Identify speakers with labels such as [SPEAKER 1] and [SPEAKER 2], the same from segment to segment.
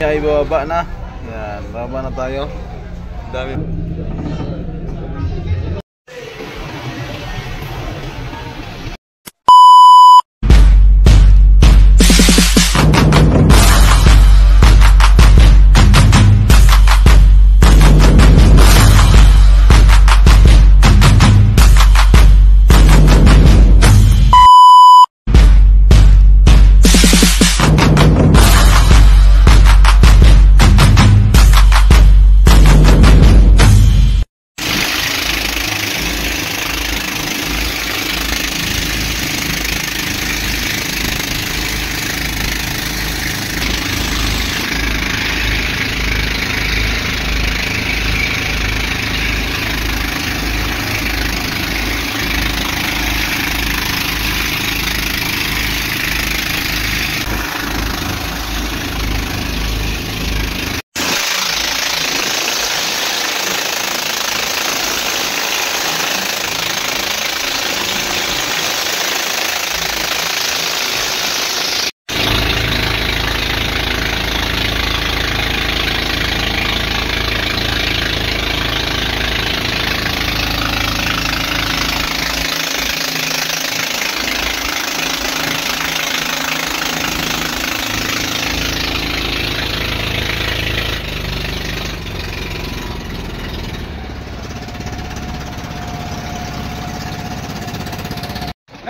[SPEAKER 1] Ay, bababa na. Yan, bababa na tayo. Dami.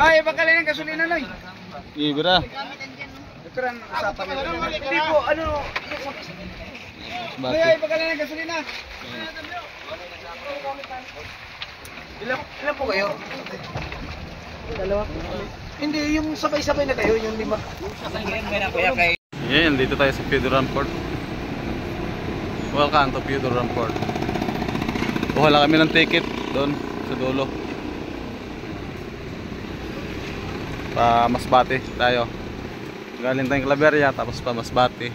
[SPEAKER 2] Ay, bakalan ng gasolina na.
[SPEAKER 1] Ibra.
[SPEAKER 2] Ito rin usapan nito. Hindi po, ano? Ay, bakalan ng gasolina. Ilan po kayo? Dalawa po. Hindi, yung sabay-sabay na kayo, yung lima.
[SPEAKER 1] Yan, dito tayo sa Piudoran Port. Welcome to Piudoran Port. Kuha lang kami ng ticket doon sa dulo. Pa Masbate tayo. Galing tayong Claveria tapos pa Masbate.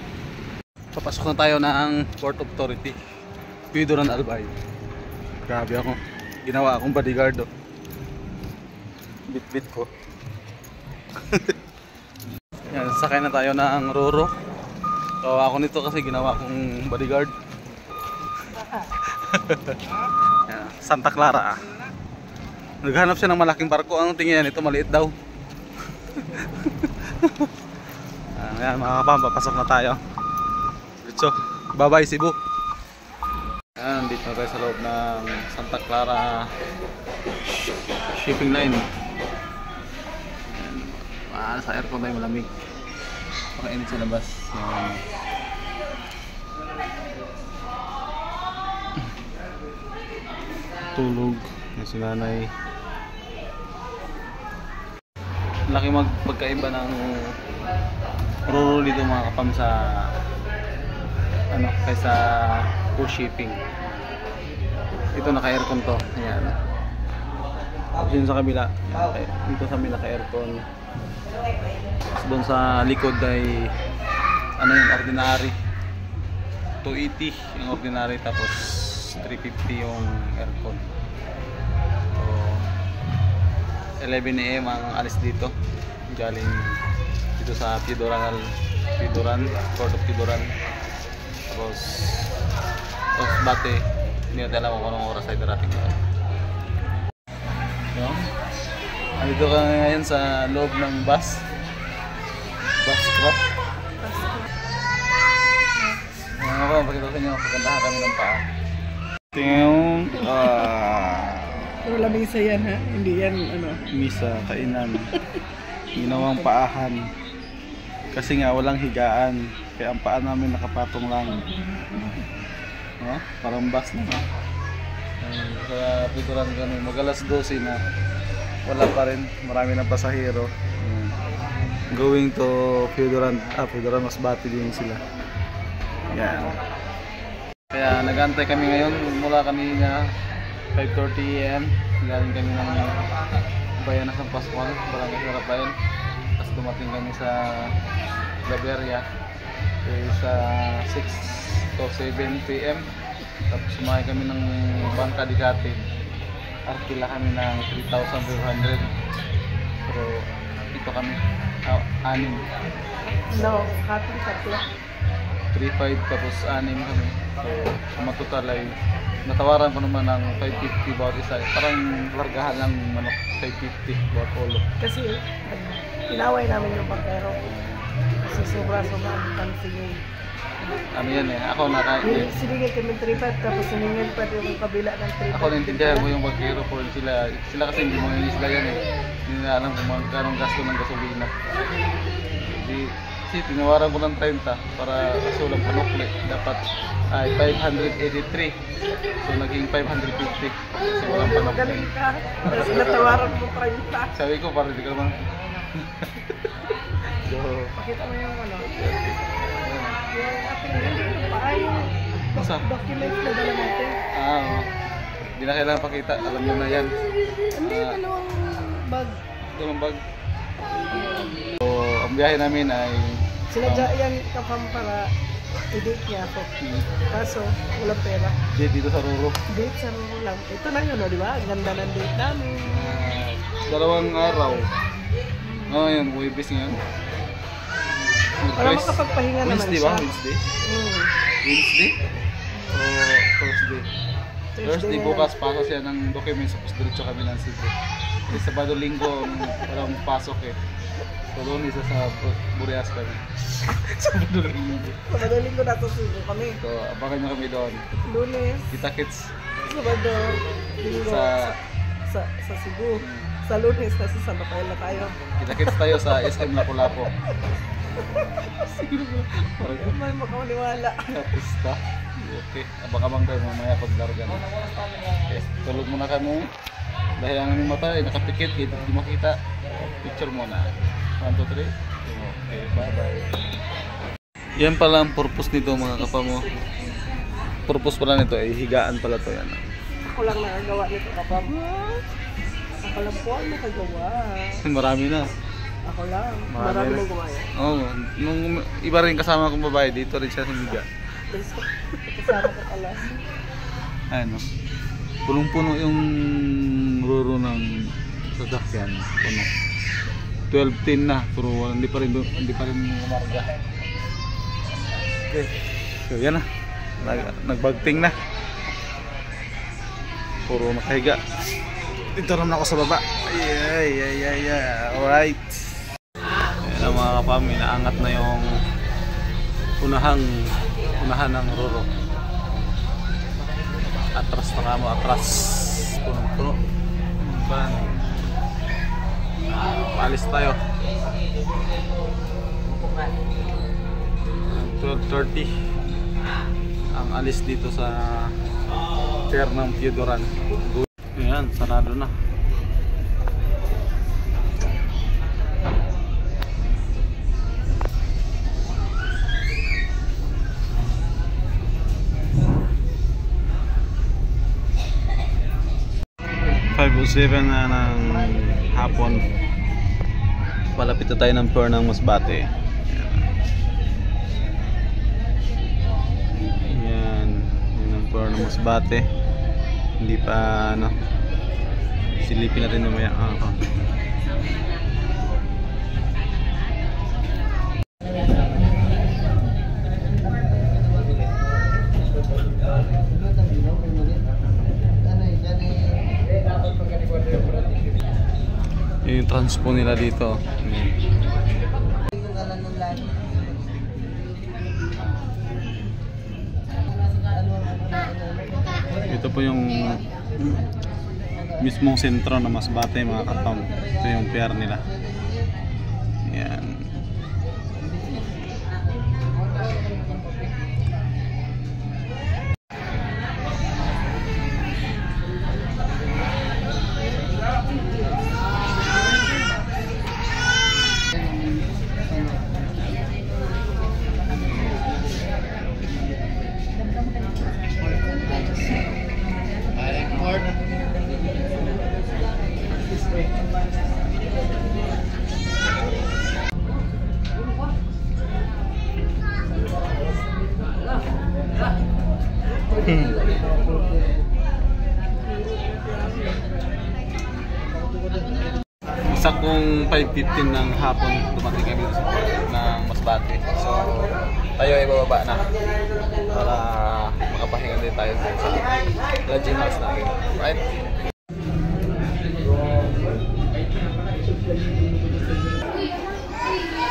[SPEAKER 1] Papasok na tayo ng Port Authority, Piudoran Albay. Grabe ako. Ginawa akong bodyguard. Bit-bit ko. Yan, sakay na tayo ng Roro. So ako nito kasi ginawa akong bodyguard. Yan, Santa Clara. Naghanap siya ng malaking barko. Anong tingin yan? Ito maliit daw. Ayan mga kapam, papasok na tayo. So, bye bye Cebu. Ayan, dito na tayo sa loob ng Santa Clara shipping line. Ayan, sa aircon tayo malamig. Pakainit sa labas. Ayan. Tulog yung si nanay. Laki magpagkaiba ng Roro dito mga kapam sa ano kaysa cruise shipping. Ito naka-aircon to. Ayan. Diyan sa kabila. Ayan. Dito sa kabila naka-aircon. Doon sa likod ay ano yung ordinary. 280 yung ordinary tapos 350 yung aircon. 11 AM ang alis dito galing dito sa Piudoran, Port of Piudoran. Tapos Masbate, hindi natin alam kung anong oras ay darating doon. No? Andito ka ngayon sa loob ng bus crop. Ano ko, pakita sa inyo, pagandahan kami ng paa. Tingnan
[SPEAKER 2] Pero lamisa yan ha? Hindi yan ano?
[SPEAKER 1] Misa, kainan. Ginawang paahan. Kasi nga walang higaan. Kaya ang paa namin nakapatong lang. No? Parang bus na. Sa Piudoran kami. Mag-alas 12 na. Wala pa rin. Marami ng pasahero. Going to Piudoran. Piudoran Masbate din sila. Yan. Kaya nag-antay kami ngayon. Mula kanina 5:30 AM. Galing kami ng bayan ng San Pascual, Barangay San Rafael. Tapos dumating kami sa Claveria sa 6 to 7 PM. Tapos sumakay kami ng Bangka Dicate. Arkila kami ng 3,500. Pero ito kami, 6.
[SPEAKER 2] No, happy tatlo.
[SPEAKER 1] 3.5 tapos 6 kami. So, matotal ay natawaran ko naman ng 550 bawat isa. Parang largahan lang manok, 550 bawat ulo.
[SPEAKER 2] Kasi inaway namin yung pagkero. Kasi sobra-sobra ang pansingin.
[SPEAKER 1] Ano yan eh, ako nakain.
[SPEAKER 2] Siningil kami 3.5 tapos siningil pa yung kabila ng 3.5.
[SPEAKER 1] Ako naintindihan ko yung pagkero for sila kasi hindi mga isla yan eh. Hindi nila alam kung magkano gasto ng gasolina. Kasi tinawaran ko ng 30 para sulang panukli. Dapat ay 583. So naging 550. Kasi walang panukli.
[SPEAKER 2] Magaling ka. Kasi natawaran mo 30.
[SPEAKER 1] Sabi ko para di ka naman. So,
[SPEAKER 2] Pakita mo yung ano. Yung ating paayong
[SPEAKER 1] Masa?
[SPEAKER 2] documents na dala natin.
[SPEAKER 1] Oo. Hindi na kailangan pakita. Alam nyo na yan.
[SPEAKER 2] Hindi, dalawang bag.
[SPEAKER 1] Dalawang bag. So, ang biyahe namin ay
[SPEAKER 2] Sinadya yan kapam para i-date niya ako. Kaso, walang pera.
[SPEAKER 1] dito sa Roro.
[SPEAKER 2] Date sa Roro lang. Ito na yun, o, di ba? Ang ganda ng date namin.
[SPEAKER 1] 2 araw. Oo, yun. Huwibis ngayon.
[SPEAKER 2] Para makapagpahinga naman
[SPEAKER 1] Wednesday
[SPEAKER 2] siya.
[SPEAKER 1] ba? Wednesday?
[SPEAKER 2] Hmm.
[SPEAKER 1] Wednesday? O Thursday? Thursday
[SPEAKER 2] na
[SPEAKER 1] bukas pasok siya ng documents tapos diretso kami ng Cebu. Kasi Sabado Linggo walang pasok eh. So doon isa sa Burias kami. Sabado Linggo.
[SPEAKER 2] Sabado Linggo nasa Cebu kami.
[SPEAKER 1] So abangan nyo kami doon.
[SPEAKER 2] Lunes,
[SPEAKER 1] Kita-kits
[SPEAKER 2] Sabado, Linggo sa Cebu. Sa Lunes nasa San Rafael na tayo.
[SPEAKER 1] Kita-kits tayo sa SM Lapu-Lapu.
[SPEAKER 2] May makawaniwala.
[SPEAKER 1] Pista. Okay. Abang-abang tayo mamaya paglarga na. Okay. Tulog muna kami. Dahil ang aming mata ay nakapikit. Hindi makita. Picture muna. 1, 2, 3. Okay. Bye-bye. Yan pala ang purpose nito mga kapamo. Purpose pala nito ay higaan pala to yan.
[SPEAKER 2] Ako lang nakagawa nito kapam. Ako lang po ang nakagawa.
[SPEAKER 1] Marami na.
[SPEAKER 2] Ako lang.
[SPEAKER 1] Marami
[SPEAKER 2] Marami
[SPEAKER 1] na.
[SPEAKER 2] nang gumaya.
[SPEAKER 1] Oo. Nung iba rin kasama kong babae dito rin siya humiga.
[SPEAKER 2] Kasama ko pala.
[SPEAKER 1] Ano? Punong-puno yung ruro ng sasakyan. Puno. 12:10 na pero hindi pa rin umarga. Okay. So yan na. Nagbagting na. Puro nakahiga. Dito naman ako sa baba. Alright. Ayan ang mga kapam, inaangat na yung unahan ng ruro. Atras na nga mo, atras. Punong-puno. Paalis tayo. 12:30 ang alis dito sa pier ng Piodoran. Ayan, sarado na. (5:07) na ng hapon. Palapit na tayo ng pier ng Masbate. Ayan, yun ang pier ng Masbate. Hindi pa ano, silipin natin mamaya. Yung transpo nila dito. Ito po yung mismong sentro na Masbate mga kapam. Ito yung pier nila. Yan. Saktong 5:15 ng hapon dumating kami sa port ng Masbate. So tayo ay bababa na para makapahinga din tayo sa lodging house natin. Right?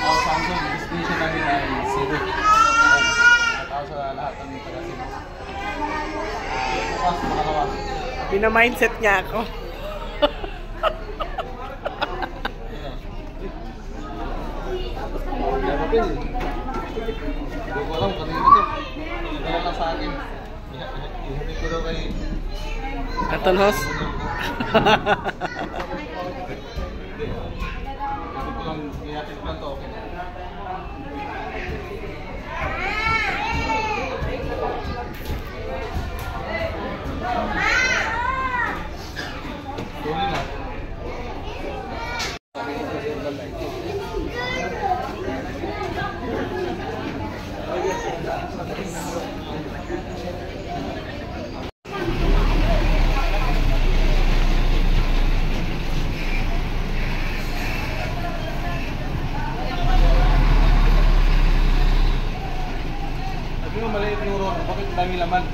[SPEAKER 1] Ang Samsung destination namin ay Cebu. At sa lahat ng taga Cebu. Bukas, makalawa.
[SPEAKER 2] Pina-mindset niya ako.
[SPEAKER 1] Hindi ko alam kanina to. Hindi ko lang sa akin. Ihatid ko daw kay
[SPEAKER 2] Carton House.
[SPEAKER 1] Ihatid ko lang to. Okay. Tuloy na. Sabi mo maliit yung road, bakit dami laman?